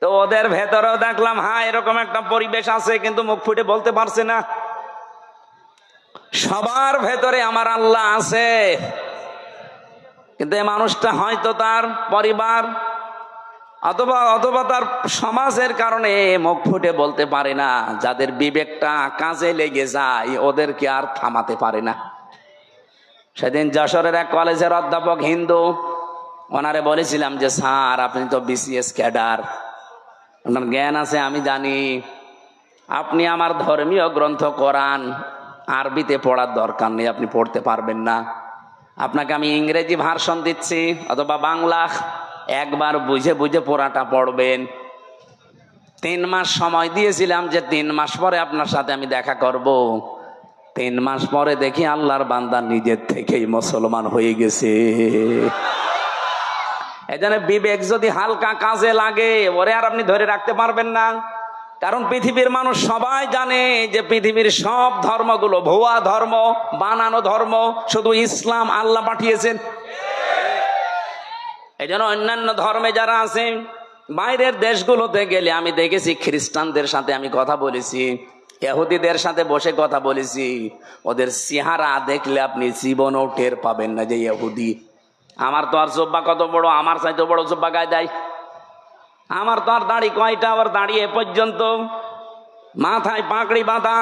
তো ওদের ভেতরেও দেখলাম হ্যাঁ এরকম একটা পরিবেশ আছে, কিন্তু মুখ ফুটে বলতে পারছে না। সবার ভেতরে আমার আল্লাহ আছে, কিন্তু এই মানুষটা হয়তো তার পরিবার অথবা অথবা তার সমাজের কারণে মুখ ফুটে বলতে পারে না। যাদের বিবেকটা কাজে লেগে যায় ওদেরকে আর থামাতে পারে না। সেদিন যশোরের এক কলেজের অধ্যাপক হিন্দু, ওনারে বলেছিলাম যে স্যার আপনি তো বিসিএস ক্যাডার, ওনার জ্ঞান আছে আমি জানি, আপনি আমার ধর্মীয় গ্রন্থ কোরআন আরবিতে পড়ার দরকার নেই, আপনি পড়তে পারবেন না, আপনাকে আমি ইংরেজি ভার্সন দিচ্ছি অথবা বাংলা, একবার বুঝে বুঝে পড়াটা পড়বেন। 3 মাস সময় দিয়েছিলাম যে 3 মাস পরে আপনার সাথে আমি দেখা করব। 3 মাস পরে দেখি আল্লাহর বান্দা নিজের থেকেই মুসলমান হয়ে গেছে। এজন্য বিবেক যদি হালকা কাজে লাগে ওরে আর আপনি ধরে রাখতে পারবেন না। কারণ পৃথিবীর মানুষ সবাই জানে যে পৃথিবীর সব ধর্মগুলো ভুয়া ধর্ম, বানানো ধর্ম, শুধু ইসলাম আল্লাহ পাঠিয়েছেন। এই জন্য অন্যান্য ধর্মে যারা আছে বাইরের দেশগুলোতে গেলে আমি দেখেছি খ্রিস্টানদের সাথে আমি কথা বলেছি, ইহুদিদের সাথে বসে কথা বলেছি, ওদের চেহারা দেখলে আপনি জীবনও টের পাবেন না যে ইহুদি। আমার তো আর জব্বা কত বড়, আমার চাইতে বড় জব্বা গায়ে দেয়। আমার তো আর দাড়ি কয়টা, আবার দাঁড়িয়ে পর্যন্ত, মাথায় পাগড়ি বাঁধা,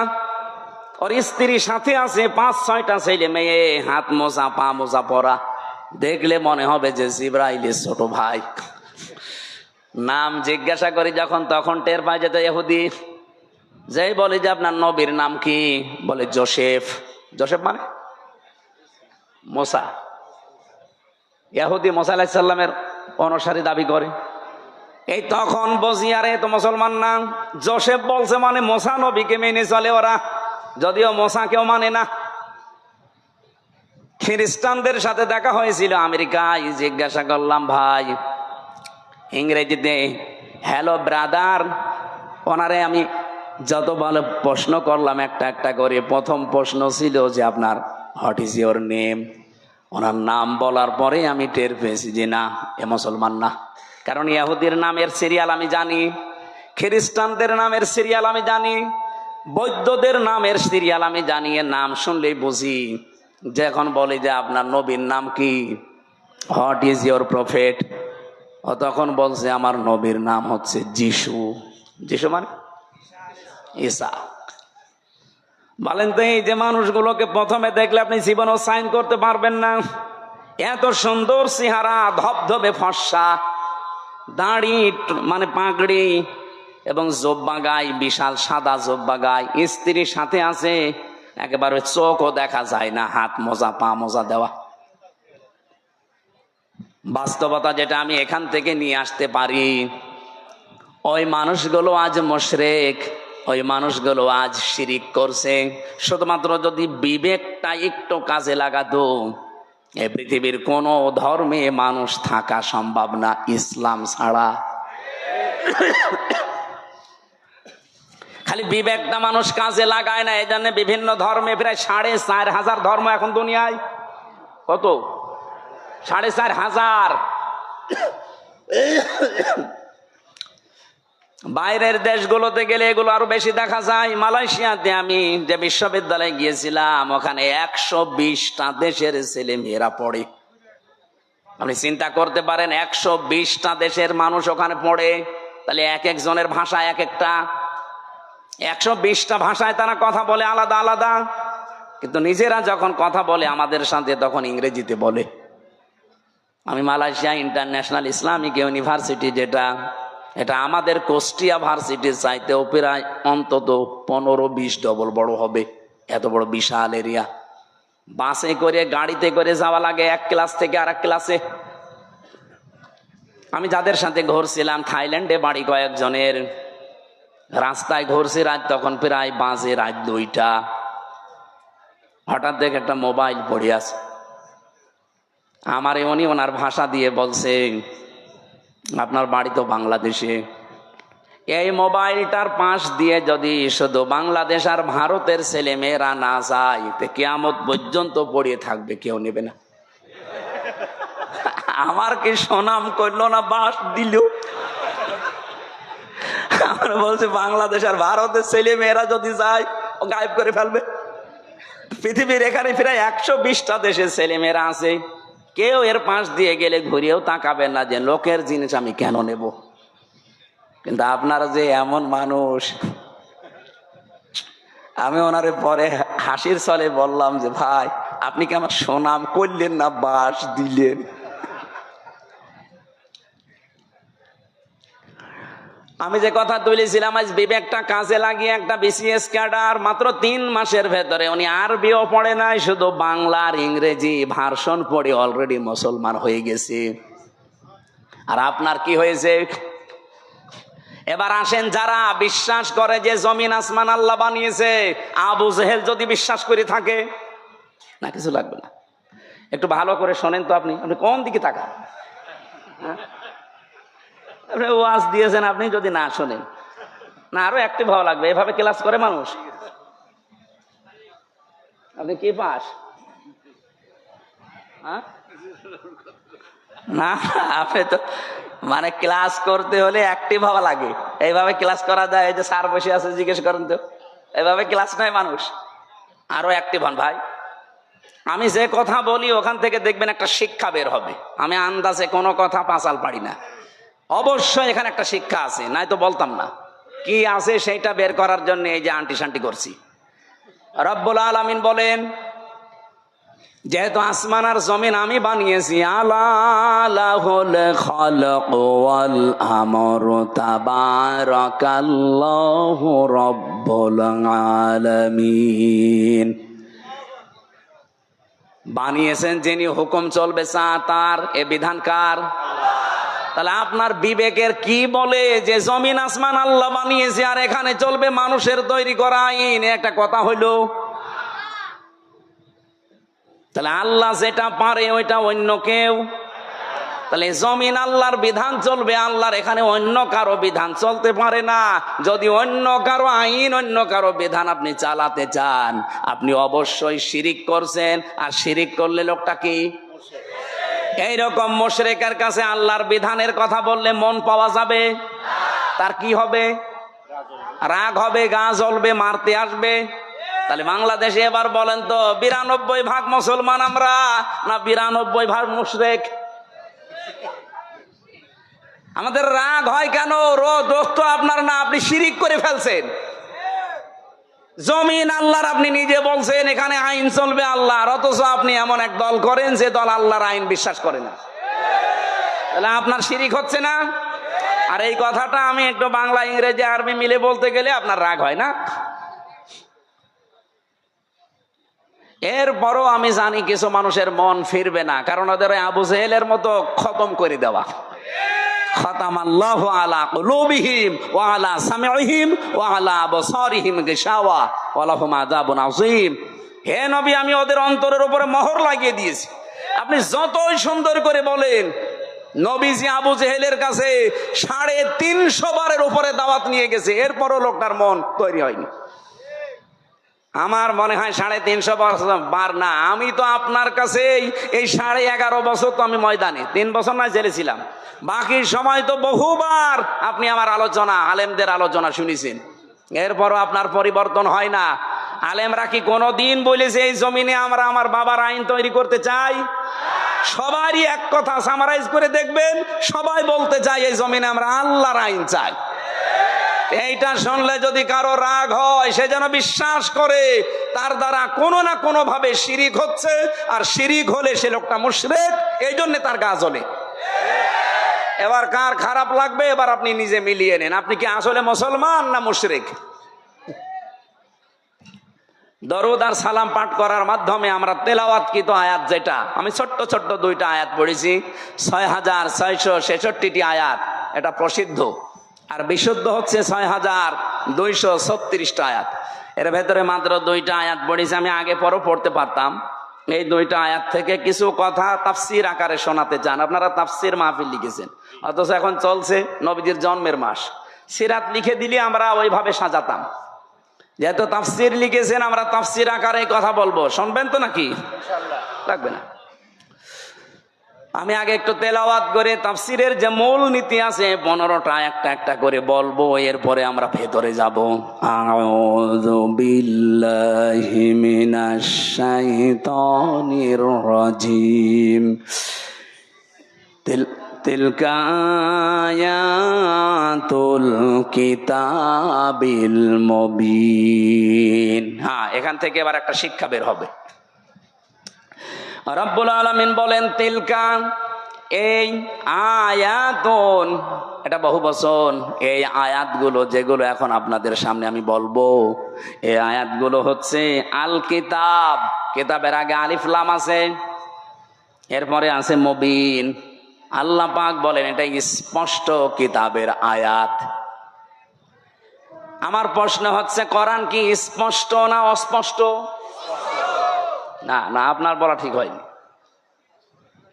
ওর স্ত্রী সাথে আছে 5-6টা ছেলে মেয়ে, হাত মোজা পা মোজা পরা, দেখলে মনে হবে যে জিবরাইলের ছোট ভাই। নাম জিজ্ঞাসা করি যখন তখন টের পাই যেত ইহুদি। যেই বলি যে আপনার নবীর নাম কি, বলে জোসেফ। জোসেফ মানে মোসা। ইহুদি মোসা আলাইহিস সালামের অনুসারী দাবি করে। এই তখন বুঝি আরে তো মুসলমান না, জোসেফ বলছে মানে মোসা নবীকে মেনে চলে ওরা, যদিও মোসা কেউ মানে না। খ্রিস্টানদের সাথে দেখা হয়েছিল আমেরিকায়, জিজ্ঞাসা করলাম ভাই ইংরেজিতে হ্যালো ব্রাদার, ওনারে আমি যত ভালো প্রশ্ন করলাম একটা একটা করে। প্রথম প্রশ্ন ছিল যে আপনার হোয়াট ইজ ইউর নেম। ওনার নাম বলার পরে আমি টের পেয়েছি যে না এ মুসলমান না। কারণ ইহুদির নামের সিরিয়াল আমি জানি, খ্রিস্টানদের নামের সিরিয়াল আমি জানি, বৌদ্ধদের নামের সিরিয়াল আমি জানি। এর নাম শুনলেই বুঝি। যে এখন বলি যে আপনার নবীর নাম কি, হোয়াট ইজ ইউর প্রফেট, ও তখন বলছে আমার নবীর নাম হচ্ছে যিশু। যিশু মানে ঈসা। বলেন তো এই যে মানুষগুলোকে প্রথমে দেখলে আপনি জীবনেও সাইন করতে পারবেন না। এত সুন্দর চেহারা, ধবধবে ফর্সা, দাড়ি মানে পাগড়ি এবং জব্বা গায়ে, বিশাল সাদা জব্বা গায়ে, স্ত্রীর সাথে আছে, একেবারে চোখও দেখা যায় না, হাত মোজা পা মোজা দেওয়া। বাস্তবতা যেটা আমি এখান থেকে নিয়ে আসতে পারি, ওই মানুষগুলো আজ মুশরিক, ওই মানুষগুলো আজ শিরিক করছে। শুধুমাত্র যদি বিবেকটা একটু কাজে লাগাতো এই পৃথিবীর কোন ধর্মে মানুষ থাকা সম্ভব না ইসলাম ছাড়া। খালি বিবেকটা মানুষ কাজে লাগায় না, এই জন্য বিভিন্ন ধর্মে প্রায় 4,500 ধর্ম এখন দুনিয়ায়। কত? 4,500। বাইরের দেশগুলোতে গেলে এগুলো আরো বেশি দেখা যায়। মালয়েশিয়াতে আমি যে বিশ্ববিদ্যালয়ে গিয়েছিলাম ওখানে 120টা দেশের ছেলে মেয়েরা পড়ে। আপনি চিন্তা করতে পারেন 120টা দেশের মানুষ ওখানে পড়ে, তাহলে এক একজনের ভাষা এক একটা, 120টা ভাষায় তারা কথা বলে আলাদা আলাদা, কিন্তু নিজেরা যখন কথা বলে আমাদের সাথে তখন ইংরেজিতে বলে। আমি মালয়েশিয়া ইন্টারন্যাশনাল ইসলামিক ইউনিভার্সিটি, যেটা এটা আমাদের কুষ্টিয়া ভার্সিটির চাইতেও প্রায় অন্তত 15-20 ডবল বড় হবে, এত বড় বিশাল এরিয়া। বাসে করে গাড়িতে করে যাওয়া লাগে এক ক্লাস থেকে আরেক ক্লাসে। আমি যাদের সাথে ঘুরছিলাম থাইল্যান্ডে বাড়ি কয়েকজনের, রাস্তায় ঘুরছি রাত তখন প্রায় বাজে রাত 2টা। হঠাৎ দেখে একটা মোবাইল পড়ে আছে, আমারে উনি ওনার ভাষা দিয়ে বলছে আপনার বাড়ি তো বাংলাদেশে। এই মোবাইলটার পাশ দিয়ে যদি শুধু বাংলাদেশ আর ভারতের ছেলে মেয়েরা না যায় তো কিয়ামত পর্যন্ত পড়িয়ে থাকবে, কেউ নেবে না। আমার কি সুনাম করলো না বাস দিল। আমরা বলছি বাংলাদেশ আর ভারতের ছেলে মেয়েরা যদি যায় ও গায়েব করে ফেলবে। পৃথিবীর এখানে প্রায় 120টা দেশের ছেলে মেয়েরা আছে, কেউ এর পাশ দিয়ে গেলে ঘুরিয়েও তাকাবেন না যে লোকের জিনিস আমি কেন নেব। কিন্তু আপনারা যে এমন মানুষ, আমি ওনারে পরে হাসির ছলে বললাম যে ভাই আপনি কি আমার সুনাম করলেন না বাস দিলেন। আমি যে কথা তুলেছিলাম আজ বিবেকটা কাজে লাগিয়ে একটা বিসিএস ক্যাডার মাত্র 3 মাসের ভেতরে, উনি আরবিও পড়ে নাই, শুধু বাংলা আর ইংরেজি ভার্সন পড়ে অলরেডি মুসলমান হয়ে গেছে। আর আপনার কি হয়েছে? এবার আসেন, যারা বিশ্বাস করে যে জমিন আসমান আল্লাহ বানিয়েছে, আবু জেহেল যদি বিশ্বাস করে থাকে, না কিছু লাগবে না, একটু ভালো করে শোনেন তো। আপনি কোন দিকে তাকান? আপনি ওয়াজ দিয়েছেন, আপনি যদি না শোনেন, না আরো অ্যাক্টিভ হওয়া লাগবে। এভাবে ক্লাস করে মানুষ? আপনি কি পাস? না, আপনি তো মানে ক্লাস করতে হলে অ্যাক্টিভ হওয়া লাগে। এইভাবে ক্লাস করা যায়? এই যে স্যার বসে আছে, জিজ্ঞেস করেন তো, এইভাবে ক্লাস নয় মানুষ। আরো অ্যাক্টিভ হন ভাই। আমি যে কথা বলি ওখান থেকে দেখবেন একটা শিক্ষা বের হবে। আমি আন্দাজে কোনো কথা পাঁচাল পারি না, অবশ্যই এখানে একটা শিক্ষা আছে, নাই তো বলতাম না। কি আছে সেইটা বের করার জন্য এই যে আন্টি শান্টি করছি। রব্বুল আলামিন বলেন, যেহেতু আসমান আর জমিন আমি বানিয়েছি, আলা লাহুল খালাক ওয়াল আমরু তাবারাকাল্লাহু রব্বুল আলামিন। বানিয়েছেন যিনি, হুকুম চলবে তার, এ বিধান কার? তাহলে আপনার বিবেকের কি বলে যে জমিন আসমান আল্লাহ বানিয়েছে আর এখানে চলবে মানুষের তৈরি করা আইন? একটা কথা হইল। তাহলে আল্লাহ যেটা পারে ওইটা অন্য কেউ, তাহলে জমিন আল্লাহর বিধান চলবে, আল্লাহর এখানে অন্য কারো বিধান চলতে পারে না। যদি অন্য কারো আইন, অন্য কারো বিধান আপনি চালাতে চান, আপনি অবশ্যই শিরিক করছেন। আর শিরিক করলে লোকটা কি? এইরকম মুশরিকের কাছে আল্লাহর বিধানের কথা বললে মন পাওয়া যাবে? তার কি হবে? রাগ হবে, গা জ্বলবে, মারতে আসবে। তাহলে বাংলাদেশে এবার বলেন তো, 92% মুসলমান আমরা না 92% মুশরিক? আমাদের রাগ হয় কেন? দোষ তো আপনার না, আপনি শিরিক করে ফেলছেন। জমিন আল্লাহর, আপনি নিজে বলছেন এখানে আইন চলবে আল্লাহর, অথচ আপনি এমন এক দল করেন যে দল আল্লাহর আইন বিশ্বাস করে না। তাহলে আপনার শিরিক হচ্ছে না? আর এই কথাটা আমি একটু বাংলা ইংরেজি আরবি মিলে বলতে গেলে আপনার রাগ হয় না? এরপরও আমি জানি কিছু মানুষের মন ফিরবে না, কারণ ওদের আবু জেহেলের মতো খতম করে দেওয়া। খাতামাল্লাহু আলা কুলুবিহিম ওয়া আলা সামিইহিম ওয়া আলা আবসারিহিম গিশাওয়া ওয়া লাহুম আযাবুন আযীম। হে নবী, আমি ওদের অন্তরের উপরে মোহর লাগিয়ে দিয়েছি। আপনি যতই সুন্দর করে বলেন, নবীজি আবু জেহেলের কাছে 350 বারের উপরে দাওয়াত নিয়ে গেছে, এরপরও লোকটার মন তৈরি হয়নি। আমার মনে হয় 350 বার না, আমি তো আপনার কাছে এই 11.5 বছর তো আমি ময়দানে, 3 বছর নয় জেলে ছিলাম, বাকি সময় তো বহুবার আপনি আমার আলোচনা, আলেমদের আলোচনা শুনেছেন, এরপরও আপনার পরিবর্তন হয় না। আলেমরা কি কোনোদিন বলেছে এই জমিনে আমরা আমার বাবার আইন তৈরি করতে চাই? সবারই এক কথা সামারাইজ করে দেখবেন, সবাই বলতে চাই এই জমিনে আমরা আল্লাহর আইন চাই। এইটা শুনলে যদি কারো রাগ হয়, সে যেন বিশ্বাস করে তার দ্বারা কোনো না কোনো ভাবে শিরিক হচ্ছে, আর শিরিক হলে সে লোকটা মুশরিক, এই জন্য তার গা জ্বলে। এবার কার খারাপ লাগবে এবার আপনি নিজে মিলিয়ে নেন, আপনি কি আসলে মুসলমান না মুশরিক? দরুদ আর সালাম পাঠ করার মাধ্যমে আমরা তেলাওয়াতকৃত আয়াত, যেটা আমি ছোট্ট ছোট্ট 2টা আয়াত পড়েছি, 6666টি আয়াত, এটা প্রসিদ্ধ, আর বিশুদ্ধ হচ্ছে 6236টা আয়াত। এর ভেতরে মাত্র 2টা আয়াত পড়েছি, আমি আগে পরও পড়তে পারতাম। এই 2টা আয়াত থেকে কিছু কথা তাফসির আকারে শোনাতে চান। আপনারা তাফসির মাহফিল লিখেছেন, অথচ এখন চলছে নবীজির জন্মের মাস, সিরাত লিখে দিলে আমরা ওইভাবে সাজাতাম। যেহেতু তাফসির লিখেছেন, আমরা তাফসির আকারে কথা বলবো, শুনবেন তো নাকি? লাগবে না। আমি আগে একটু তেলাওয়াত করে তাফসিরের যে মূল নীতি আছে 15টা একটা একটা করে বলবো, এরপরে আমরা ভেতরে যাব। আউযু বিল্লাহি মিনাশ শাইতানির রাজিম। তিলকা আয়াতুল কিতাবিল মুবিন। হ্যাঁ, এখান থেকে এবার একটা শিক্ষা বের হবে। রব্বুল আলামিন বলেন তিলকা, এই আয়াতুন, এটা বহু বচন। এই আয়াতগুলো যেগুলো এখন আপনাদের সামনে আমি বলবো, এই আয়াতগুলো হচ্ছে আল কিতাব। কিতাবের আগে আলিফ লাম আছে, এরপরে আছে মুবিন। আল্লাহ পাক বলেন এটা স্পষ্ট কিতাবের আয়াত। আমার প্রশ্ন হচ্ছে, কোরআন কি স্পষ্ট না অস্পষ্ট? না না, আপনার বলা ঠিক হয়নি।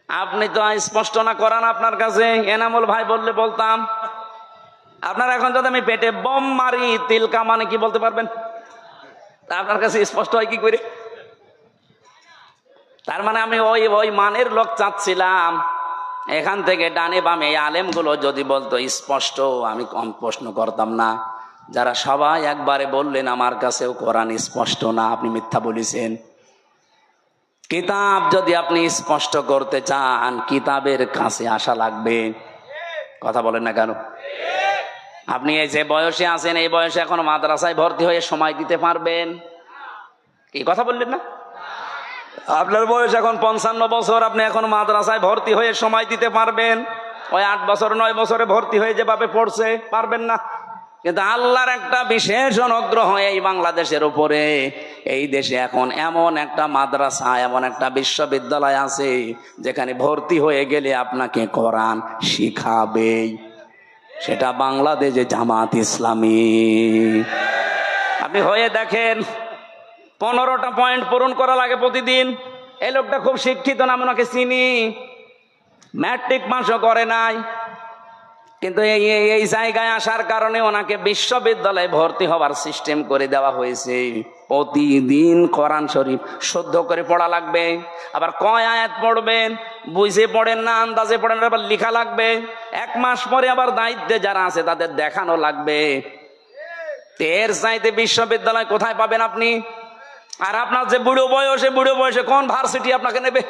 আপনি তো স্পষ্ট না কোরআন আপনার কাছে। এনামুল ভাই বললে বলতাম। আপনার এখন যদি আমি পেটে বোম মারি, তিলকা মানে কি বলতে পারবেন? তা আপনার কাছে স্পষ্ট হয় কি করে? তার মানে আমি ওই ওই মানের লোক চাচ্ছিলাম। এখান থেকে ডানে বামে এই আলেমগুলো যদি বলতো স্পষ্ট, আমি কম প্রশ্ন করতাম না। যারা সবাই একবারে বললেন আমার কাছেও কোরআন স্পষ্ট না, আপনি মিথ্যা বলেছেন। কিতাব যদি আপনি স্পষ্ট করতে চান, কিতাবের কাছে আসা লাগবে। কথা বলেন না কেন? আপনি এই যে বয়সে আছেন, এই বয়সে এখন মাদ্রাসায় ভর্তি হয়ে সময় দিতে পারবেন? কি কথা বললেন না? আপনার বয়স এখন 55 বছর, আপনি এখন মাদ্রাসায় ভর্তি হয়ে সময় দিতে পারবেন? ওই 8 বছর 9 বছরে ভর্তি হয়ে যেভাবে পড়ছে, পারবেন না। কিন্তু আল্লাহর একটা বিশেষ অনুগ্রহ এই বাংলাদেশের উপরে। এই দেশে এখন এমন একটা মাদ্রাসা, এমন একটা বিশ্ববিদ্যালয় আছে যেখানে ভর্তি হয়ে গেলে আপনাকে কোরআন শিখাবেই। সেটা বাংলাদেশে জামাত ইসলামী। আপনি হয়ে দেখেন, 15টা পয়েন্ট পূরণ করা লাগে প্রতিদিন। এই লোকটা খুব শিক্ষিত না, আমি ওনাকে চিনি, ম্যাট্রিক পাসও করে নাই, কিন্তু এই জায়গায় আসার কারণে ওনাকে বিশ্ববিদ্যালয়ে ভর্তি হবার সিস্টেম করে দেওয়া হয়েছে। প্রতিদিন কোরআন শরীফ শুদ্ধ করে পড়া লাগবে। আবার কয় আয়াত পড়বেন, বুঝে পড়েন না, আন্দাজে পড়েন, আবার লেখা লাগবে। 1 মাস পরে আবার দায়িত্বে যারা আছে তাদের দেখানো লাগবে। এর চাইতে বিশ্ববিদ্যালয় কোথায় পাবেন আপনি? আর আপনার যে বুড়ো বয়সে কোন ভার্সিটি আপনাকে নেবে?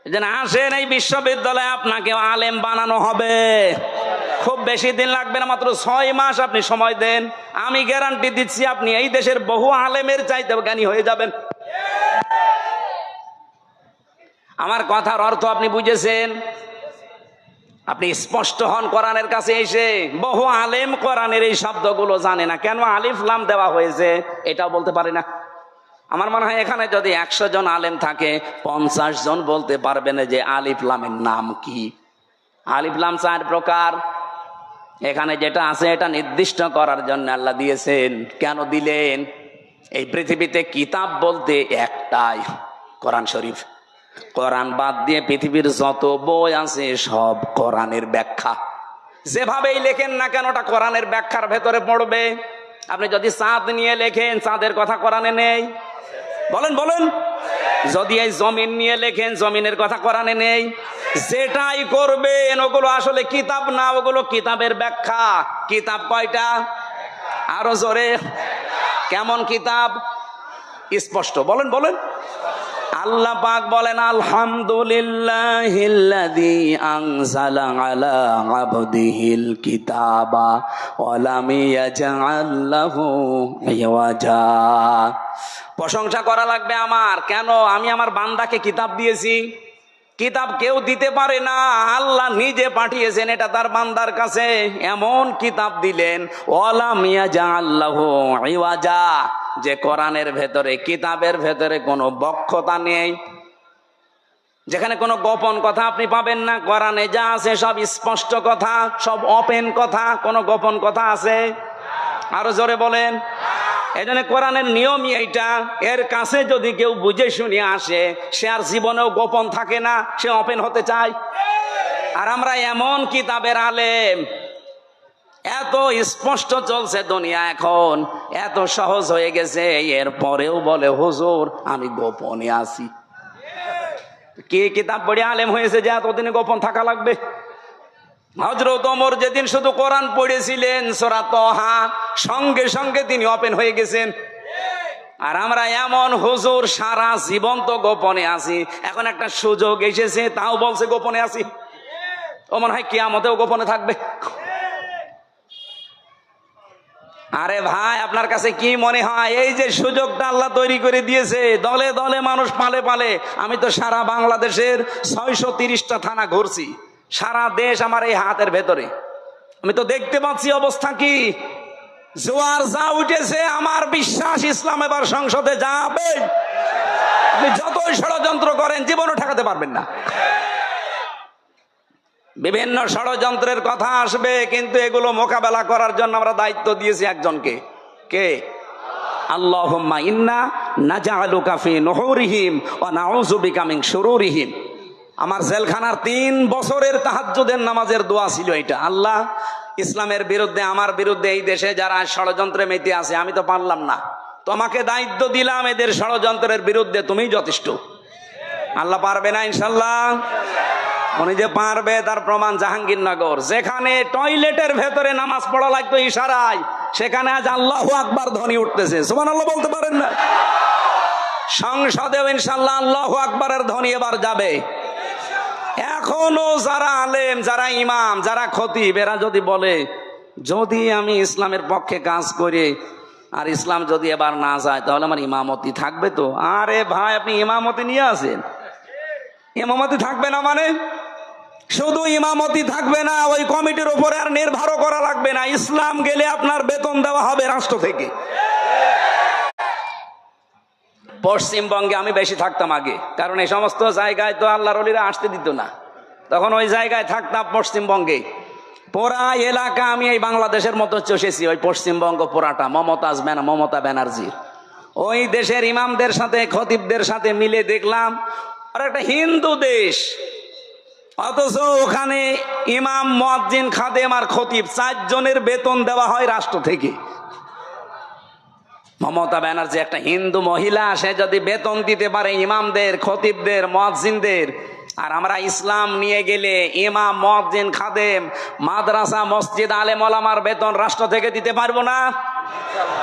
যেন আসেন এই বিশ্ববিদ্যালয়ে, আপনাকে আলেম বানানো হবে। খুব বেশি দিন লাগবে না, মাত্র 6 মাস আপনি সময় দেন, আমি গ্যারান্টি দিচ্ছি আপনি এই দেশের বহু আলেমের চাইতে জ্ঞানী হয়ে যাবেন। আমার কথার অর্থ আপনি বুঝেছেন? আপনি স্পষ্ট হন কোরআনের কাছে এসে। বহু আলেম কোরআনের এই শব্দগুলো জানে না, কেন আলিফ লাম দেওয়া হয়েছে এটাও বলতে পারে না। আমার মনে হয় এখানে যদি 100 জন আলেম থাকে, 50 জন বলতে পারবে না যে আলিফ লামের নাম কি। আলিফ লাম 4 প্রকার। এখানে যেটা আছে এটা নির্দিষ্ট করার জন্য আল্লাহ দিয়েছেন। কেন দিলেন? এই পৃথিবীতে কিতাব বলতে একটাই, কোরআন শরীফ। কোরআন বাদ দিয়ে পৃথিবীর যত বই আছে সব কোরআনের ব্যাখ্যা। যেভাবেই লেখেন না কেন ওটা কোরআনের ব্যাখ্যার ভেতরে পড়বে। আপনি যদি চাঁদ নিয়ে লেখেন, চাঁদের কথা কোরআনে নেই? বলেন বলেন। যদি এই জমিন নিয়ে লেখেন, জমিনের কথা কোরআনে নেই? যেটাই করবেন ওগুলো আসলে কিতাব না, ওগুলো কিতাবের ব্যাখ্যা। কিতাব কয়টা? আরো জোরে। কেমন কিতাব? স্পষ্ট। বলেন বলেন। আল্লাহ পাক বলেন আলহামদুলিল্লাহিল্লাযী আনজালা আলা আবদিহিল কিতাবা ওয়া লাম ইয়াজআল লাহু ইওয়াজা। প্রশংসা করা লাগবে আমার। কেন? আমি আমার বান্দাকে কিতাব দিয়েছি। কিতাব কেউ দিতে পারে না, আল্লাহ নিজে পাঠিয়েছেন এটা তার বান্দার কাছে। এমন কিতাব দিলেন ওয়া লাম ইয়াজআল লাহু ইওয়াজা, যে কোরআনের ভেতরে, কিতাবের ভেতরে কোনো বক্ষতা নেই, যেখানে কোনো গোপন কথা আপনি পাবেন না। কোরআনে যা আছে সব স্পষ্ট কথা, সব ওপেন কথা। কোনো গোপন কথা আছে? আরো জোরে বলেন। এই জন্য কোরআনের নিয়মই এইটা। এর কাছে যদি কেউ বুঝে শুনে আসে, সে আর জীবনেও গোপন থাকে না, সে ওপেন হতে চায়। আর আমরা এমন কিতাবের আলেম, এত স্পষ্ট চলছে দুনিয়া এখন, এত সহজ হয়ে গেছে, এর পরেও বলে হুজুর আমি গোপনে আছি। কে কিতাব পড়ে আলেম হয়েছে যে এতদিনে গোপন থাকা লাগবে? হযরত ওমর যেদিন শুধু কোরআন পড়েছিলেন সূরা তাহা, সঙ্গে সঙ্গে তিনি ওপেন হয়ে গেছেন। আর আমরা এমন হুজুর সারা জীবন তো গোপনে আছি, এখন একটা সুযোগ এসেছে তাও বলছে গোপনে আছি। ও মনে হয় কিয়ামতেও গোপনে থাকবে। আরে ভাই, আপনার কাছে কি মনে হয় এই যে সুযোগটা আল্লাহ তৈরি করে দিয়েছে, দলে দলে মানুষ পালে পালে? আমি তো সারা বাংলাদেশের 630টা থানা ঘুরছি, সারা দেশ আমার এই হাতের ভেতরে। আমি তো দেখতে পাচ্ছি অবস্থা কি। জোয়ার যা উঠেছে, আমার বিশ্বাস ইসলাম এবার সংসদে যাবে। আপনি যতই ষড়যন্ত্র করেন জীবনও ঠেকাতে পারবেন না। বিভিন্ন ষড়যন্ত্রের কথা আসবে, কিন্তু এগুলো মোকাবেলা করার জন্য আমরা দায়িত্ব দিয়েছি একজনকে। কে? আল্লাহুম্মা ইন্না নাজআলুকা ফি নুহুরিহিম ওয়া নাউযু বিকা মিন শুরুরিহিম। আমার জেলখানার 3 বছরের তাহাজ্জুদের নামাজের দোয়া ছিল এটা। আল্লাহ, ইসলামের বিরুদ্ধে, আমার বিরুদ্ধে এই দেশে যারা ষড়যন্ত্রে মেতে আছে, আমি তো পারলাম না, তোমাকে দায়িত্ব দিলাম এদের ষড়যন্ত্রের বিরুদ্ধে, তুমিই যথেষ্ট। আল্লাহ পারবে না ইনশাল্লাহ? উনি যে পারবে তার প্রমাণ জাহাঙ্গীরনগর, যেখানে টয়লেটের ভেতরে নামাজ পড়া লাগতো ইশারায়, সেখানে আজ আল্লাহু আকবার ধ্বনি উঠতেছে। সুবহানাল্লাহ বলতে পারেন না? সংসদেও ইনশাল্লাহ আল্লাহু আকবারের ধ্বনি এবার যাবে। এখনো যারা আলেম, যারা ইমাম, যারা খতিব, এরা যদি বলে যদি আমি ইসলামের পক্ষে কাজ করি আর ইসলাম যদি এবার না যায় তাহলে আমার ইমামতি থাকবে তো? আরে ভাই, আপনি ইমামতি নিয়ে আসেন, ইমামতি থাকবে না মানে? শুধু ইমামতি থাকবে না, ওই কমিটির উপরে আর নির্ভরও করা লাগবে না। ইসলাম গেলে আপনার বেতন দেওয়া হবে রাষ্ট্র থেকে। পশ্চিমবঙ্গে আমি বেশি থাকতাম আগে, কারণ এই সমস্ত জায়গায় তো আল্লাহর ওলিরা আসতে দিত না। তখন ওই জায়গায় থাকতাম পশ্চিমবঙ্গে। পুরা এলাকা আমি এই বাংলাদেশের মতো চষেছি, ওই পশ্চিমবঙ্গ পুরাটা মমতা ব্যানার্জির। ওই দেশের ইমামদের সাথে, খতিবদের সাথে মিলে দেখলাম আর একটা হিন্দু দেশ, অথচ ওখানে ইমাম, মুয়াজ্জিন, খাদেম আর খতিব 4 জনের বেতন দেওয়া হয় রাষ্ট্র থেকে। মমতা ব্যানার্জি একটা হিন্দু মহিলা, সে যদি বেতন দিতে পারে ইমামদের, খতিবদের, মুয়াজ্জিনদের, আর আমরা ইসলাম নিয়ে গেলে ইমাম, মুয়াজ্জিন, খাদেম, মাদ্রাসা, মসজিদ, আলেম ওলামার বেতন রাষ্ট্র থেকে দিতে পারবো না?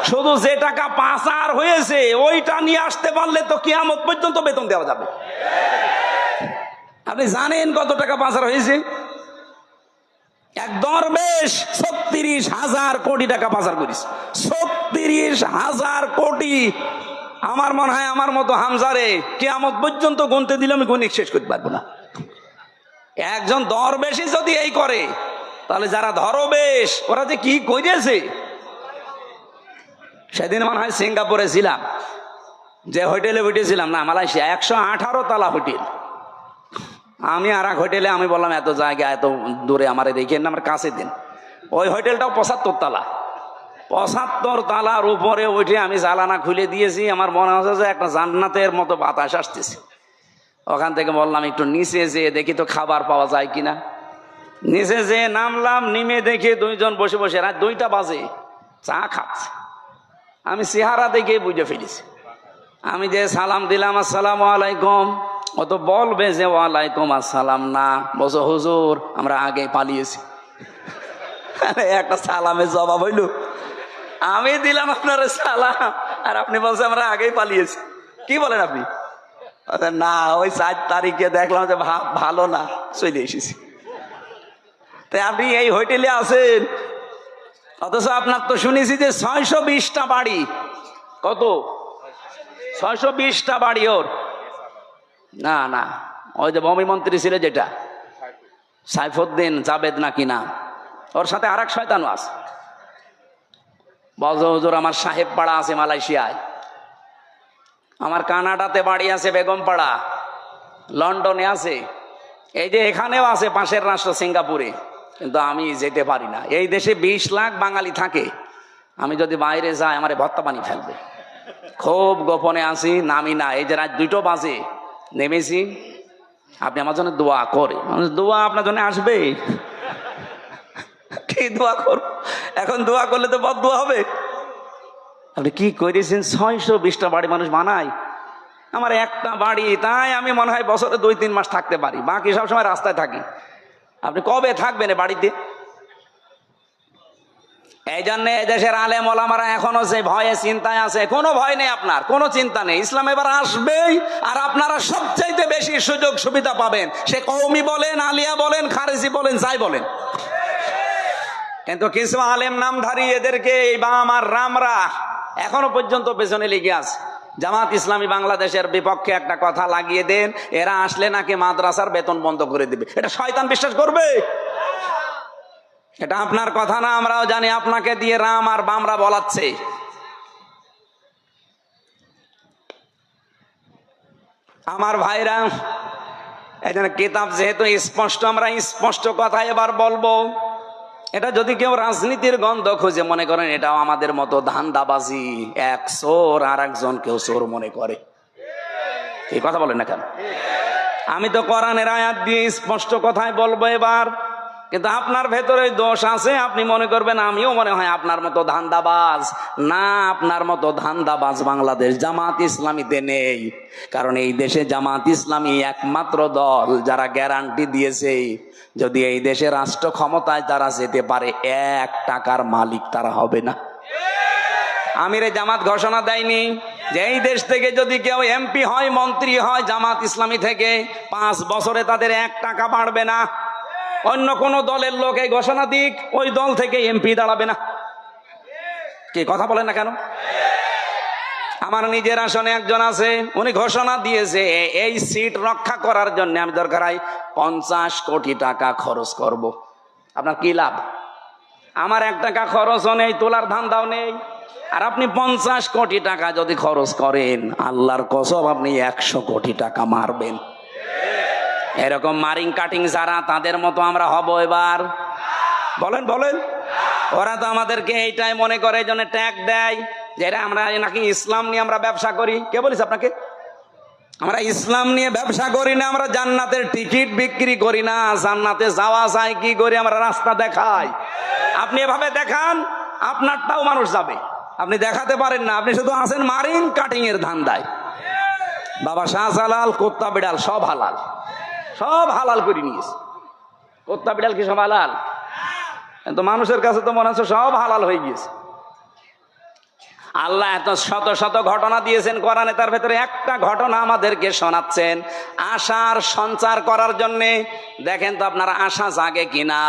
শুধু যে টাকা পাচার হয়েছে ওইটা নিয়ে আসতে পারলে তো কিয়ামত পর্যন্ত বেতন দেওয়া যাবে। আপনি জানেন কত টাকা পাচার হয়েছে? এক দরবেশ 36,000 কোটি টাকা পাচার করিস। 36,000 কোটি। আমার মনে হয় আমার মতো হামজারে কিয়ামত পর্যন্ত গুনতে দিলে আমি গণিত শেষ করতে পারবো না। একজন দরবেশই যদি এই করে, তাহলে যারা ধরবেশ ওরা যে কি করেছে। সেদিন মনে হয় সিঙ্গাপুরে ছিলাম, যে হোটেলে উঠেছিলাম, না মালয়েশিয়া, 118 তলা হোটেল। আমি আর এক হোটেলে, আমি বললাম এত জায়গা এত দূরে আমার রেখে আমার কাছে দিন। ওই হোটেলটাও 75 তলা। 75 তলার উপরে উঠে আমি জানালা খুলে দিয়েছি, আমার মনে হচ্ছে যে একটা জান্নাতের মতো বাতাস আসতেছে। ওখান থেকে বললাম একটু নিচে যেয়ে দেখি তো খাবার পাওয়া যায় কিনা। নিচে যেয়ে নামলাম, নেমে দেখে 2 জন বসে বসে, রাত 2টা বাজে, চা খাচ্ছে। আমি চেহারা দেখে বুঝে ফেলেছি। আমি যে সালাম দিলাম, আসসালামু আলাইকুম, ও তো বলবে যে ওয়ালাইকুম আসসালাম না, বলছো হুজুর আমরা আগে পালিয়েছি। একটা সালামের জবাব হইল, আমি দিলাম আপনার সালাম আর আপনি বলছেন আমরা আগেই পালিয়েছি। কি বলেন আপনি? না, ওই 4 তারিখে দেখলাম যে ভালো না, চলে এসেছি। তাই আপনি এই হোটেলে আছেন, অথচ আপনার তো শুনেছি যে 620টা বাড়ি। কত? 620টা বাড়ি ওর। না না, ওই যে ভূমি মন্ত্রী ছিল যেটা, সাইফুদ্দিন জাবেদ নাকি না, ওর সাথে আর এক শয়তানও আছে। বলছো হুজুর আমার সাহেব পাড়া আছে মালয়েশিয়ায়, আমার কানাডাতে বাড়ি আছে বেগমপাড়া, লন্ডনে আছে, এই যে এখানেও আছে পাশের রাষ্ট্র সিঙ্গাপুরে, কিন্তু আমি যেতে পারি না। এই দেশে 20 লাখ বাঙালি থাকে, আমি যদি বাইরে যাই আমার ভত্তা পানি ফেলবে। খুব গোপনে আছি, নামি না। এই যে রাত 2টো বাজে নেমেছি, আপনি আমার জন্য দোয়া করে। দোয়া আপনার জন্য আসবে? কি দোয়া করব? এখন দোয়া করলে তো বদ দোয়া হবে। আপনি কি করেছেন? 620টা বাড়ি মানুষ বানায়, আমার একটা বাড়ি, তাই আমি মনে হয় বছরে 2-3 মাস থাকতে পারি, বাকি সব সময় রাস্তায় থাকি। আপনি কবে থাকবেন বাড়িতে? এই জন্য এদেশের আলেম ওলামারা এখনো যে ভয়ে চিন্তায় আছে। কোনো ভয় নেই, আপনার কোনো চিন্তা নেই। ইসলাম এবার আসবেই, আর আপনারা সবচাইতে বেশি সুযোগ সুবিধা পাবেন, সে কওমি বলেন, আলিয়া বলেন, খারেজি বলেন, যাই বলেন। কিন্তু কিছু আলেম নামধারী এদেরকে এই বাম আর রামরা এখনো পর্যন্ত পেছনে লেগে আছে। জামাত ইসলামী বাংলাদেশের বিপক্ষে একটা কথা লাগিয়ে দেন, এরা আসলে নাকি মাদ্রাসার বেতন বন্ধ করে দিবে। এটা শয়তান বিশ্বাস করবে? এটা আপনার কথা না, আমরাও জানি। আপনাকে দিয়ে রাম আর বামরা বলাচ্ছে। আমার ভাইরা, এই জন্য কিতাব যেহেতু স্পষ্ট, আমরা স্পষ্ট কথা এবার বলবো। এটা যদি কেউ রাজনীতির গন্ধ খুঁজে মনে করেন এটাও আমাদের মতো ধান্দাবাজি, এক চোর আর একজন কেউ চোর মনে করে, এই কথা বলেন না কেন? আমি তো কোরআনের আয়াত দিয়ে স্পষ্ট কথাই বলবো এবার। কিন্তু আপনার ভেতরে দোষ আছে, আপনি মনে করবেন আমিও মনে হয় আপনার মতো ধান্দাবাজ। না, আপনার মতো ধান্দাবাজ বাংলাদেশ জামাত ইসলামীতে নেই। কারণ এই দেশে জামাত ইসলামী একমাত্র দল যারা গ্যারান্টি দিয়েছে যদি এই দেশে রাষ্ট্র ক্ষমতায় তারা যেতে পারে, 1 টাকার মালিক তারা হবে না। আমিরে জামাত ঘোষণা দেয়নি যে এই দেশ থেকে যদি কেউ এমপি হয়, মন্ত্রী হয় জামাত ইসলামী থেকে, 5 বছরে তাদের 1 টাকা বাড়বে না। অন্য কোন দলের লোক এই ঘোষণা দিক, ওই দল থেকে এমপি দাঁড়াবে না। কি কথা বলেন না কেন? আমার নিজের আসনে একজন আছে, উনি ঘোষণা দিয়েছে এই সিট রক্ষা করার জন্য আমি দরকার হয় 50 কোটি টাকা খরচ করব। আপনার কি লাভ? আমার 1 টাকা খরচও নেই, তোলার ধান্দাও নেই। আর আপনি 50 কোটি টাকা যদি খরচ করেন, আল্লাহর কসম আপনি 100 কোটি টাকা মারবেন। এরকম মারিং কাটিং যারা, তাদের মতো আমরা হব এবার? বলেন বলেন। ওরা তো আমাদেরকে এইটাই মনে করে, এই জন্য ট্যাগ দেয় যে আমরা নাকি ইসলাম নিয়ে আমরা ব্যবসা করি। কে বলিস আপনাকে? আমরা ইসলাম নিয়ে ব্যবসা করি না, আমরা জান্নাতের টিকিট বিক্রি করি না। জান্নাতে যাওয়া যায় কি করে? আমরা রাস্তা দেখাই। আপনি এভাবে দেখান, আপনারটাও মানুষ যাবে। আপনি দেখাতে পারেন না, আপনি শুধু আছেন মারিং কাটিং এর ধান্দায়। বাবা শাহজালাল, কুত্তা বিড়াল সব হালাল, সব হালাল করে নিয়েছে। কুত্তা বিড়াল কি সব হালাল? কিন্তু মানুষের কাছে তো মনে হচ্ছে সব হালাল হয়ে গিয়েছে। আল্লাহ এত শত শত ঘটনা দিয়েছেন কোরআনে, তার ভেতরে একটা ঘটনা আমাদেরকে শোনাচ্ছেন আশার সঞ্চার করার জন্য। দেখেন তো আপনারা আশা জাগে কিনা।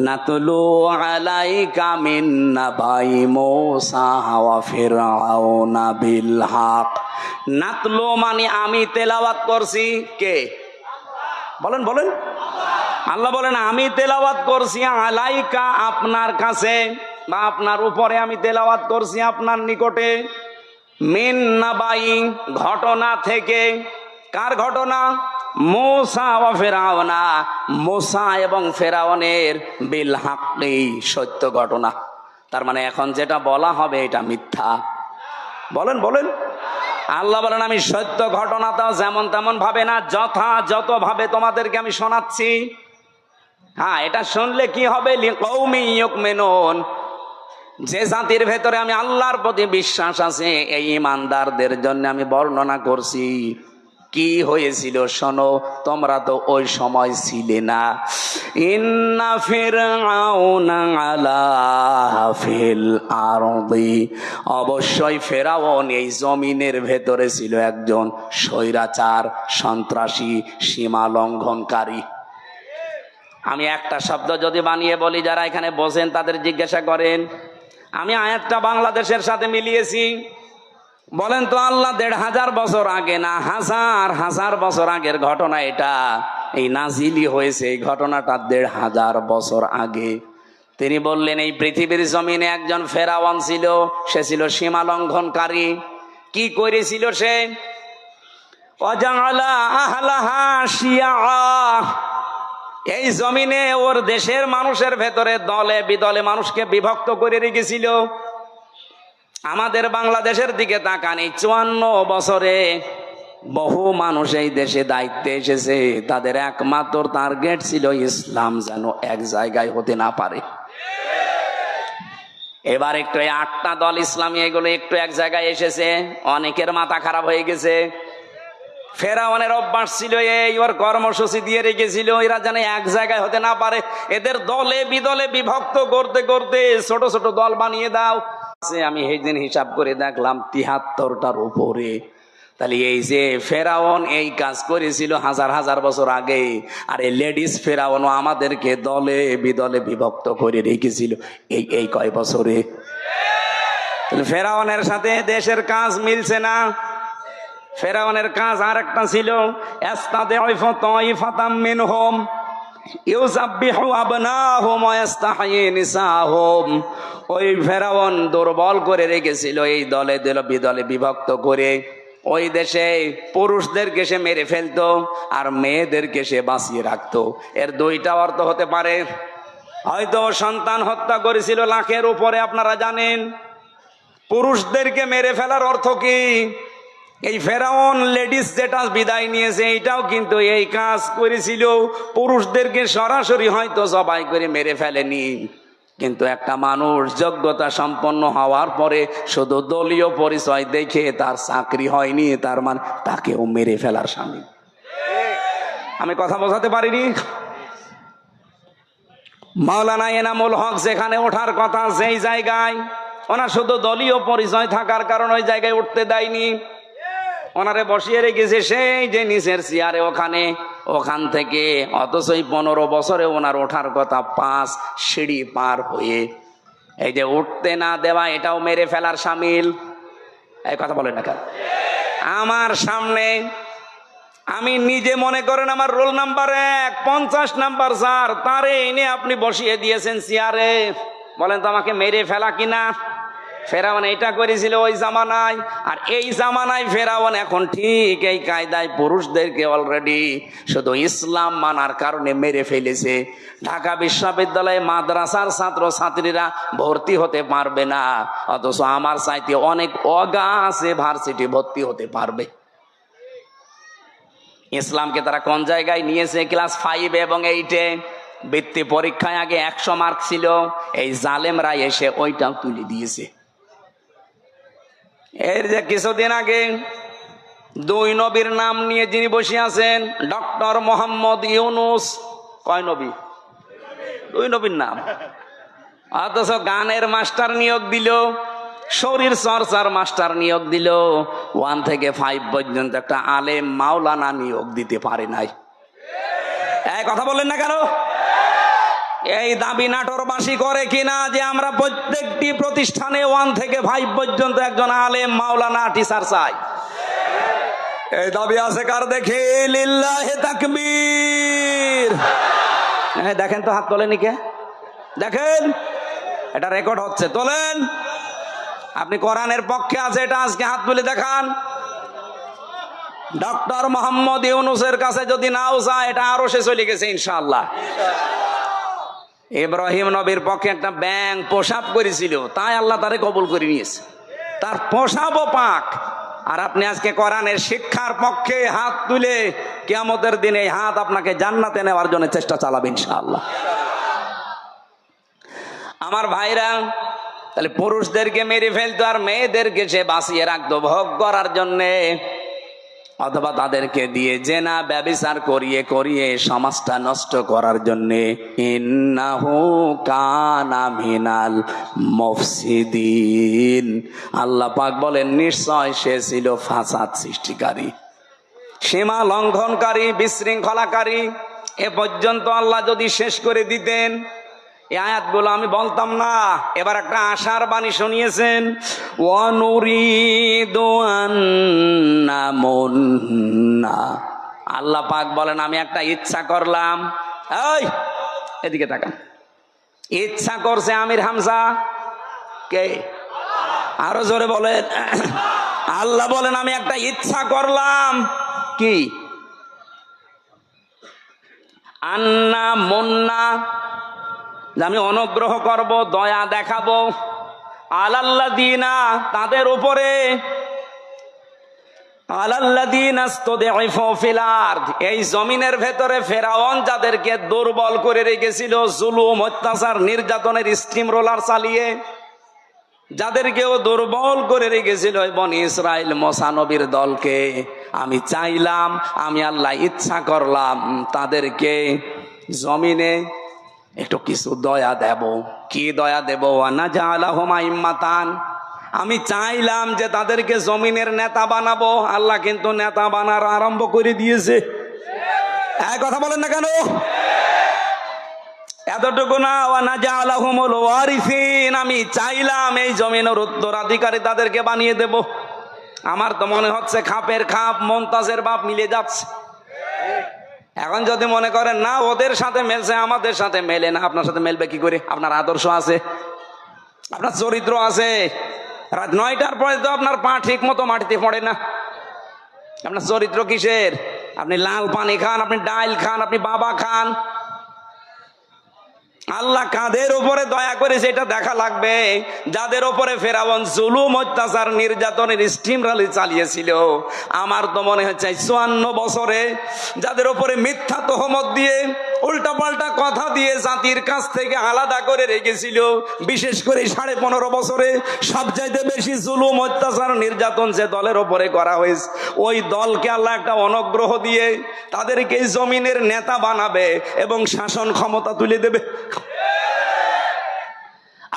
নাতলু আলাইকা মিন নাবাই মূসা ওয়া ফিরআউনা বিল হক। নাতলু মানে আমি তেলাওয়াত করছি। কে বলেন? বলেন। আল্লাহ বলেন আমি তেলাওয়াত করছি আলাইকা, আপনার কাছে বা আপনার উপরে আমি তেলাওয়াত করছি আপনার নিকটে, মিন নাবাই ঘটনা থেকে। কার ঘটনা? মূসা ওয়া ফিরআউনা, মূসা এবং ফেরাউনের, বিল হাক্কি সত্য ঘটনা। তার মানে এখন যেটা বলা হবে এটা মিথ্যা। বলেন বলেন। আল্লাহ বলেন আমি সত্য ঘটনাটাও যেমন তেমন ভাবে না, যথাযথ ভাবে তোমাদেরকে আমি শোনাচ্ছি। হ্যাঁ, এটা শুনলে কি হবে? লিকৌমি ইউমিনুন, যে জাতির ভেতরে আমি আল্লাহর প্রতি বিশ্বাস আছে, এই ইমানদারদের জন্য আমি বর্ণনা করছি। কি হয়েছিল শোনো, তোমরা তো ওই সময় ছিলে না। ইন্না ফিরআউনা আলা ফিল আরদি, অবশ্যই ফেরাউন এই জমিনের ভেতরে ছিল একজন স্বৈরাচার, সন্ত্রাসী, সীমা লঙ্ঘনকারী। আমি একটা শব্দ যদি বানিয়ে বলি, যারা এখানে বসেন তাদের জিজ্ঞাসা করেন, আমি আয়াতটা বাংলাদেশের সাথে মিলিয়েছি। বলেন তো আল্লাহ 1500 বছর আগে না হাজার হাজার বছর আগের ঘটনা এটা, এই নাজিলি হয়েছে এই ঘটনাটা 1500 বছর আগে। তিনি বললেন এই পৃথিবীর জমিনে একজন ফেরাউন ছিল, সে ছিল সীমা লঙ্ঘনকারী। কি করেছিল সে? ওয়াজআলা আহলাহা শিয়া, এই জমিনে ওর দেশের মানুষের ভেতরে দলে বিদলে মানুষকে বিভক্ত করে রেখেছিল। আমাদের বাংলাদেশের দিকে তাকান, এই 54 বছরে বহু মানুষ এই দেশে দায়িত্বে এসেছে, তাদের একমাত্র টার্গেট ছিল ইসলাম যেন এক জায়গায় হতে না পারে। এবার একটু 8টা দল ইসলামী, এগুলো একটু এক জায়গায় এসেছে, অনেকের মাথা খারাপ হয়ে গেছে। ফেরাউনের অভ্যাস ছিল এই, ওর কর্মসূচি দিয়ে রেখেছিল এরা যেন এক জায়গায় হতে না পারে, এদের দলে বিদলে বিভক্ত করতে করতে ছোট ছোট দল বানিয়ে দাও। আমি সেই দিন হিসাব করে দেখলাম ৭৩টার উপরে। তাহলে এই যে ফেরাউন এই কাজ করেছিল হাজার হাজার বছর আগে, আর এই লেডিস ফেরাউনও আমাদেরকে দলে বিদলে বিভক্ত করে রেখেছিল এই কয় বছরে। তাহলে ফেরাউনের সাথে দেশের কাজ মিলছে না। ফেরাউনের কাজ আর একটা ছিল, ওই ফেরাউন দুর্বল করে রেখেছিল এই দলে দলে বিদলে বিভক্ত করে। ওই দেশে পুরুষদেরকে সে মেরে ফেলতো আর মেয়েদেরকে সে বাঁচিয়ে রাখতো। এর দুইটা অর্থ হতে পারে, হয়তো সন্তান হত্যা করেছিল লাখের উপরে, আপনারা জানেন। পুরুষদেরকে মেরে ফেলার অর্থ কি? এই ফেরাউন লেডিস যেটা বিদায় নিয়েছে এইটাও কিন্তু এই কাজ করেছিল, পুরুষদেরকে সরাসরি হয়তো জবাই করে মেরে ফেলেনি, কিন্তু একটা মানুষ যোগ্যতা সম্পন্ন হওয়ার পরে শুধু দলীয় পরিচয় দেখে তার চাকরি হয়নি, তার মানে তাকেও মেরে ফেলার শামিল। আমি কথা বোঝাতে পারিনি? মাওলানা এনামুল হক যেখানে ওঠার কথা সেই জায়গায় ওনার শুধু দলীয় পরিচয় থাকার কারণে ওই জায়গায় উঠতে দেয়নি, ওনারে বসিয়ে রেখেছে সেই যে নিচের চেয়ারে ওখান থেকে। অথচ 15 বছরে ওনার ওঠার কথা 5 সিঁড়ি পার হয়ে। এই যে উঠতে না দেওয়া এটাও মেরে ফেলার শামিল। এই কথা বলেন না কেন? আমার সামনে আমি নিজে মনে করেন আমার রোল নাম্বার 1, 50 নাম্বার স্যার, তারে এনে আপনি বসিয়ে দিয়েছেন চেয়ারে, বলেন তো আমাকে মেরে ফেলা কিনা? ফেরাউন এটা করেছিল ওই জামানায়, আর এই জামানায় ফেরাউন এখন ঠিক এই কায়দায় পুরুষদেরকে অলরেডি শুধু ইসলাম মানার কারণে মেরে ফেলেছে। ঢাকা বিশ্ববিদ্যালয়ে মাদ্রাসার ছাত্র ছাত্রীরা ভর্তি হতে পারবে না, অথচ আমার চাইতে অনেক অগা আছে ভার্সিটি ভর্তি হতে পারবে। ইসলামকে তারা কোন জায়গায় নিয়েছে? ক্লাস 5 এবং 8-এ বৃত্তি পরীক্ষায় আগে 100 মার্ক ছিল, এই জালেমরা এসে ওইটাও তুলে দিয়েছে। এর যে কিছুদিন আগে 2 নবীর নাম নিয়ে যিনি বসে আছেন, ডক্টর মোহাম্মদ ইউনুস, কয় নবী? 2 নবীর নাম, অথচ গানের মাস্টার নিয়োগ দিল, শরীর চর্চার মাস্টার নিয়োগ দিল, 1 থেকে 5 পর্যন্ত একটা আলেম মাওলানা নিয়োগ দিতে পারে নাই। এই কথা বললেন না কেন? এই দাবি নাটোরবাসী করে কিনা যে আমরা প্রত্যেকটি প্রতিষ্ঠানে 1 থেকে 5 পর্যন্ত একজন আলেম মাওলানা টিচার চাই? এই দাবি আছে কার? দেখে লিল্লাহে তাকবীর। দেখেন তো, হাত তোলেনি কে? দেখেন, এটা রেকর্ড হচ্ছে, তোলেন। আপনি কোরআনের পক্ষে আছে এটা আজকে হাত তুলে দেখান। ডক্টর মোহাম্মদ ইউনুসের কাছে যদি নাও যায়, এটা আরো সে চলে গেছে ইনশাআল্লাহ। ইব্রাহিম নবীর পক্ষে একটা ব্যাঙ প্রসাব করেছিল, তাই আল্লাহ তারে কবুল করে নিয়েছে, তার প্রসাবও পাক। আর আপনি আজকে কোরআনের শিক্ষার পক্ষে হাত তুলে কিয়ামতের দিনে এই হাত আপনাকে জান্নাতে নেওয়ার জন্য চেষ্টা চালাবে ইনশাআল্লাহ। আমার ভাইরা, তাহলে পুরুষদেরকে মেরে ফেলতো আর মেয়েদেরকে সে বাঁচিয়ে রাখতো ভোগ করার জন্যে, অথবা তাদেরকে দিয়ে জেনা ব্যভিচার করিয়ে করিয়ে সমাজটা নষ্ট করার জন্যে। ইন্নাহু কানা মিনাল মুফসিদিন, আল্লাহ পাক বলেন নিশ্চয় সে ছিল ফাসাদ সৃষ্টিকারী, সীমা লঙ্ঘনকারী, বিশৃঙ্খলাকারী। এ পর্যন্ত আল্লাহ যদি শেষ করে দিতেন, এই আয়াতগুলো আমি বলতাম না। এবার একটা আশার বাণী শুনিয়েছেন, ওয়ানুরিদু আন্নামুন্না, আল্লাহ পাক বলেন আমি একটা ইচ্ছা করলাম। এই এদিকে তাকান, ইচ্ছা করছে আমির হামজা কে? আরো জোরে বলেন। আল্লাহ বলেন আমি একটা ইচ্ছা করলাম। কি? আন্না মুন্না, আমি অনুগ্রহ করব, দয়া দেখাবো, আলাল্লাযিনা, তাদের উপরে, আলাল্লাযিনা ইসতুদঈফু ফিল আরদ, এই জমিনের ভেতরে ফেরাউন যাদেরকে দুর্বল করে রেখেছিল, জুলুম, অত্যাচার, নির্যাতনের স্টিম রোলার চালিয়ে যাদেরকেও দুর্বল করে রেখেছিল বনি ইসরাইল মুসা নবীর দলকে, আমি চাইলাম, আমি আল্লাহ ইচ্ছা করলাম তাদেরকে জমিনে একটু কিছু দয়া দেব। কি দয়া দেব? ওয়ানাজআলাহুম আইম্মাতান, আমি চাইলাম যে তাদেরকে জমিনের নেতা বানাবো। আল্লাহ কিন্তু নেতা বানার আরম্ভ করে দিয়েছে। এক কথা বলেন না কেন? এতটুকু না, ওয়ানাজআলাহুমুল ওয়ারিসিন, আমি চাইলাম এই জমিনের উত্তরাধিকারী তাদেরকে বানিয়ে দেব। আমার তো মনে হচ্ছে খাপের খাপ মুমতাজের বাপ মিলে যাচ্ছে। এখন যদি মনে করেন না ওদের সাথে মেলছে, আমাদের সাথে মেলে না, আপনার সাথে মেলবে কি করে? আপনার আদর্শ আছে, আপনার চরিত্র আছে। রাত 9টার পরে তো আপনার পা ঠিক মতো মাটিতে পড়ে না। আপনার চরিত্র কিসের? আপনি লাল পানি খান, আপনি ডাইল খান, আপনি বাবা খান। আল্লাহ কাদের উপরে দয়া করেছে এটা দেখা লাগবে। যাদের উপরে ফেরাউন জুলুম, অত্যাচার, নির্যাতনের স্টিম রালি চালিয়েছিল, আমার তো মনে হচ্ছে 54 বছরে যাদের উপরে মিথ্যা তহমত দিয়ে উল্টাপাল্টা কথা দিয়ে জাতির কাছ থেকে আলাদা করে রেখেছিল, বিশেষ করে 15.5 বছরে সবচাইতে বেশি জুলুম, অত্যাচার, নির্যাতন যে দলের উপরে করা হয়েছে, ওই দলকে আল্লাহ একটা অনুগ্রহ দিয়ে তাদেরকে জমিনের নেতা বানাবে এবং শাসন ক্ষমতা তুলে দেবে।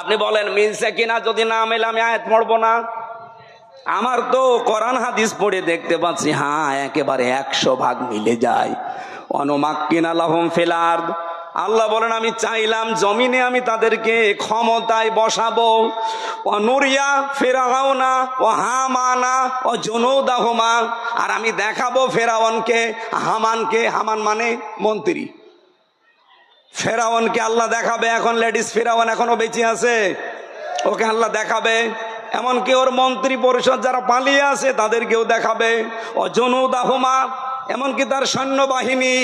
আপনি বলেন মিলছে কিনা? যদি না মেলে আমি আয়াত পড়বো না। আমার তো কোরআন হাদিস পড়ে দেখতে পাচ্ছি, হ্যাঁ একেবারে 100% মিলে যায়। অনুমাক্কিনা লাহুম ফিল আরদ, আল্লাহ বলেন আমি চাইলাম জমিনে আমি তাদেরকে ক্ষমতায় বসাবো। অনুরিয়া ফিরাউনা ও হামানা ও জুনুদাহুমা, আর আমি দেখাবো ফেরাউনকে, হামানকে, হামান মানে মন্ত্রী, ফেরাউনকে আল্লাহ দেখাবে। এখন লেডিস ফেরাউন এখনো বেঁচে আছে, ওকে আল্লাহ দেখাবে। এমনকি ওর মন্ত্রী পরিষদ যারা পালিয়ে আছে তাদেরকেও দেখাবে। ও জুনুদাহুমা, এমনকি তার সৈন্যবাহিনী,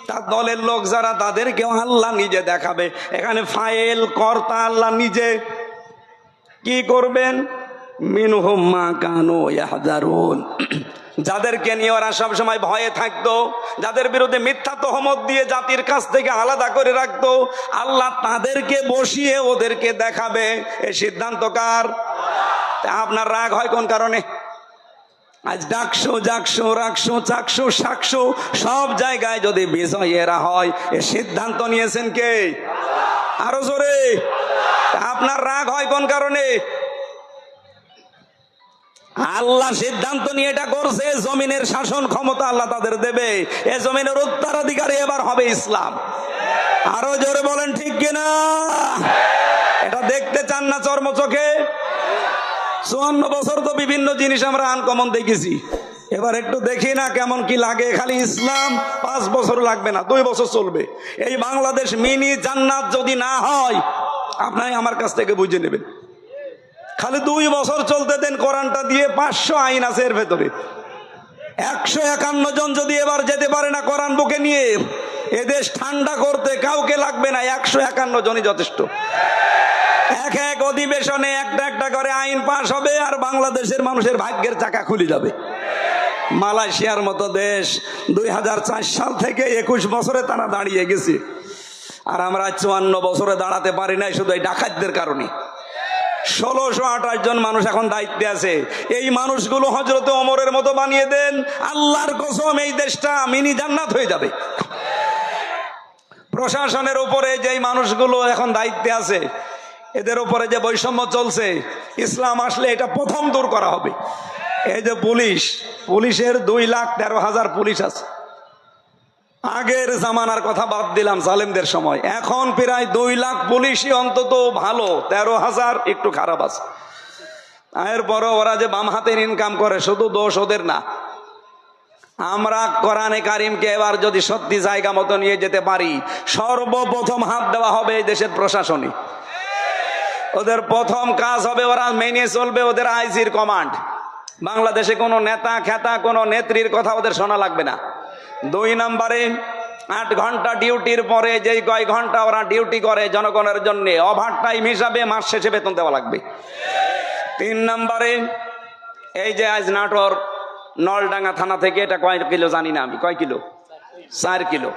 তার দলের লোক যারা, তাদেরকেও আল্লাহ নিজে দেখাবে। এখানে ফাইল কর্তা আল্লাহ নিজে। কি করবেন? মিনহুম মা কানু ইয়াহজারুন, যাদেরকে নিয়ে ওরা সবসময় ভয়ে থাকতো, যাদের বিরুদ্ধে মিথ্যা তহমত দিয়ে জাতির কাছ থেকে আলাদা করে রাখতো, আল্লাহ তাদেরকে বসিয়ে ওদেরকে দেখাবে। এই সিদ্ধান্ত কার? আপনার রাগ হয় কোন কারণে? আজ ডাকশো, জাকশো, রাখশো, চাকশো, শাকশো, সব জায়গায় যদি বিজয়েরা হয়, এ সিদ্ধান্ত নিয়েছেন কে? আরো জোরে। আপনার রাগ হয় কোন কারণে? আল্লাহ সিদ্ধান্ত নিয়ে এটা করছে, জমিনের শাসন ক্ষমতা আল্লাহ তাদের দেবে। এ জমিনের উত্তরাধিকারী এবার হবে ইসলাম। আরো জোরে বলেন ঠিক কিনা? এটা দেখতে চান না চর্ম চোখে? 54 বছর তো বিভিন্ন জিনিস আমরা আনকমন দেখেছি, এবার একটু দেখি না কেমন কি লাগে। খালি ইসলাম 5 বছর লাগবে না, 2 বছর চলবে। এই বাংলাদেশ মিনি জান্নাত যদি না হয়, আপনাই আমার কাছ থেকে বুঝে নেবেন। খালি 2 বছর চলতে দেন কোরআনটা দিয়ে। 500 আইন আছে এর ভেতরে। 151 জন যদি এবার যেতে পারে না কোরআন বুকে নিয়ে, এদেশ ঠান্ডা করতে কাউকে লাগবে না, 151 জনই যথেষ্ট। এক এক অধিবেশনে একটা একটা করে আইন পাশ হবে, আর বাংলাদেশের মানুষের ভাগ্যের চাকা খুলে যাবে। মালয়েশিয়ার মতো দেশ 2004 সাল থেকে 21 বছরে তারা দাঁড়িয়ে গেছে, আর আমরা 54 বছরে দাঁড়াতে পারি নাই, শুধু এই ডাকাতদের কারণে। 1628 জন মানুষ এখন দায়িত্বে আছে। এই মানুষগুলো হযরতে ওমরের মতো বানিয়ে দেন, আল্লাহর কসম এই দেশটা মিনি জান্নাত হয়ে যাবে। প্রশাসনের উপরে যেই মানুষগুলো এখন দায়িত্বে আছে, এদের উপরে যে বৈষম্য চলছে, ইসলাম আসলে এটা প্রথম দূর করা হবে। এই যে পুলিশের 2,13,000 পুলিশ আছে। আগের জামানার কথা বাদ দিলাম, জালেমদের সময়, এখন প্রায় 2 লাখ পুলিশই অন্তত ভালো, 13,000 একটু খারাপ আছে। এরপরও ওরা যে বাম হাতের ইনকাম করে, শুধু দোষ ওদের না। আমরা কোরআনে কারিমকে এবার যদি সত্যি জায়গা মতো নিয়ে যেতে পারি, সর্বপ্রথম হাত দেওয়া হবে এই দেশের প্রশাসনে। ওদের প্রথম কাজ হবে, ওরা মেনে চলবে ওদের আইজির কমান্ড। বাংলাদেশে কোনো নেতা খেতা, কোনো নেত্রীর কথা ওদের শোনা লাগবে না। 2 নম্বরে 8 ঘন্টা ডিউটির পরে যেই কয় ঘন্টা ওরা ডিউটি করে জনগণের জন্য, ওভার টাইম হিসাবে মাস শেষে বেতন দেওয়া লাগবে। 3 নম্বরে এই যে আজ নাটোর নলডাঙ্গা থানা থেকে, এটা কয় কিলো জানি না আমি, কয় কিলো? 4 কিলো।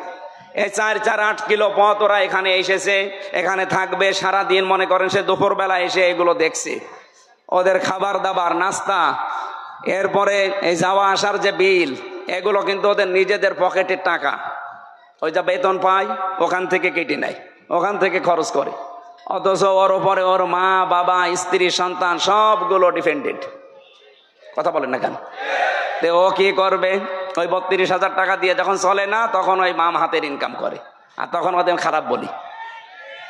এই 4-8 কিলো পথ ওরা এখানে এসেছে, এখানে থাকবে সারাদিন। মনে করেন সে দুপুরবেলা এসে এগুলো দেখছে, ওদের খাবার দাবার, নাস্তা, এরপরে এই যাওয়া আসার যে বিল, এগুলো কিন্তু ওদের নিজেদের পকেটের টাকা, ওই যা বেতন পায় ওখান থেকে কেটে নেয়, ওখান থেকে খরচ করে। অথচ ওর ওপরে ওর মা বাবা স্ত্রী সন্তান সবগুলো ডিপেন্ডেন্ট। কথা বলেন না কেন? তো ও কি করবে? ওই 32,000 টাকা দিয়ে যখন চলে না, তখন ওই মাম হাতের ইনকাম করে, আর তখন ওদের খারাপ বলি।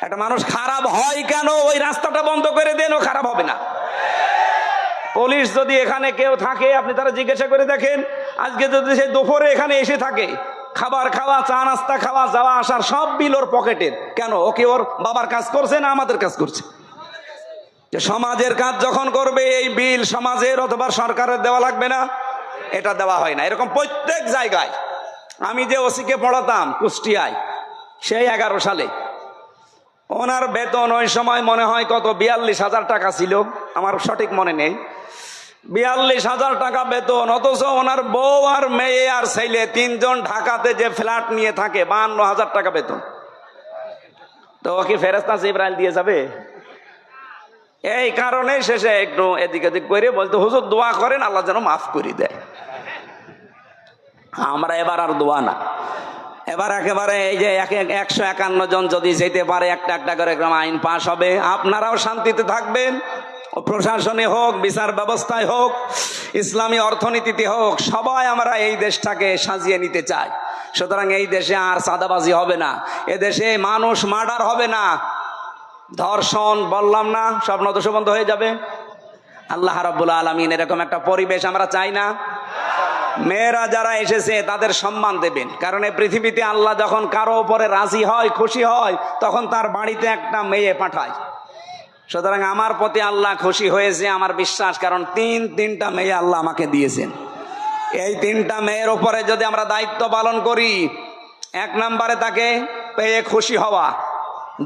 একটা মানুষ খারাপ হয় কেন? ওই রাস্তাটা বন্ধ করে দেন, ও খারাপ হবে না। পুলিশ যদি এখানে কেউ থাকে, আপনি তারা জিজ্ঞাসা করে দেখেন, আজকে যদি সে দুপুরে এখানে এসে থাকে, খাবার খাওয়া, চা নাস্তা খাওয়া, যাওয়া আসার সব বিল ওর পকেটের, কেন? ও কি ওর বাবার কাজ করছে না আমাদের কাজ করছে? যে সমাজের কাজ যখন করবে, এই বিল সমাজের অথবা সরকারের দেওয়া লাগবে না? এটা দেওয়া হয় না। এরকম প্রত্যেক জায়গায়। আমি যে ওসিকে পড়াতাম কুষ্টিয়ায়, সেই 11 সালে, ওনার বেতন ওই সময় মনে হয় কত 42,000 টাকা ছিল, আমার সঠিক মনে নেই। 42,000 টাকা বেতন, অথচ ওনার বউ আর মেয়ে আর ছেলে 3 জন ঢাকাতে যে ফ্ল্যাট নিয়ে থাকে, 52,000 টাকা বেতন। তো ও কি ফেরেশতা জিবরাইল দিয়ে যাবে? এই কারণে শেষে একটু এদিক এদিক করে বলতো, হুজুর দোয়া করেন আল্লাহ যেন মাফ করে দেয়। আমরা এবার আর দোয়া না, এবার একেবারে এই যে 151 জন যদি যেতে পারে, একটা একটা করে আইন পাশ হবে, আপনারাও শান্তিতে থাকবেন। প্রশাসনে হোক, বিচার ব্যবস্থায় হোক, ইসলামী অর্থনীতিতে হোক, সবাই আমরা এই দেশটাকে সাজিয়ে নিতে চাই। সুতরাং এই দেশে আর চাঁদাবাজি হবে না, এ দেশে মানুষ মার্ডার হবে না, ধর্ষণ বললাম না, সব নদশ বন্ধ হয়ে যাবে। আল্লাহ রাব্বুল আলামিন এরকম একটা পরিবেশ আমরা চাই না। মেয়েরা যারা এসেছে তাদের সম্মান দেবেন, কারণ এই পৃথিবীতে আল্লাহ যখন কারো উপরে রাজি হয়, খুশি হয়, তখন তার বাড়িতে একটা মেয়ে পাঠায়। সুতরাং আমার প্রতি আল্লাহ খুশি হয়েছে, আমার বিশ্বাস, কারণ তিনটা মেয়ে আল্লাহ আমাকে দিয়েছেন। এই 3টা মেয়ের উপরে যদি আমরা দায়িত্ব পালন করি, 1 নম্বরে তাকে পেয়ে খুশি হওয়া,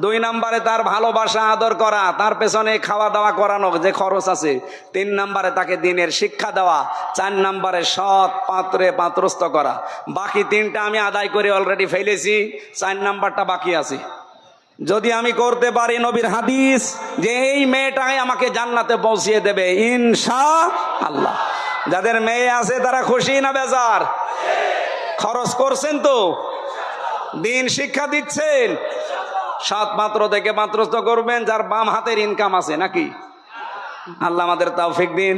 2 নম্বরে তার ভালোবাসা আদর করা, তার পেছনে খাওয়া দাওয়া করানো যে খরচ আছে, 3 নম্বরে তাকে দিনের শিক্ষা দেওয়া, 4 নম্বরে সৎ পাত্রে পাত্রস্থ করা। বাকি 3টা আমি আদায় করে অলরেডি ফেলেছি, 4 নম্বরটা বাকি আছে। যদি আমি করতে পারি, নবীর হাদিস যে এই মেয়েটাই আমাকে জান্নাতে পৌঁছিয়ে দেবে ইনশাআল্লাহ। যাদের মেয়ে আছে তারা খুশি না বেজার? খরচ করছেন তো, দিন শিক্ষা দিচ্ছেন, সৎ পাত্র থেকে পাত্রস্থ করবেন, যার বাম হাতের ইনকাম আছে নাকি? আল্লাহ আমাদের তৌফিক দিন।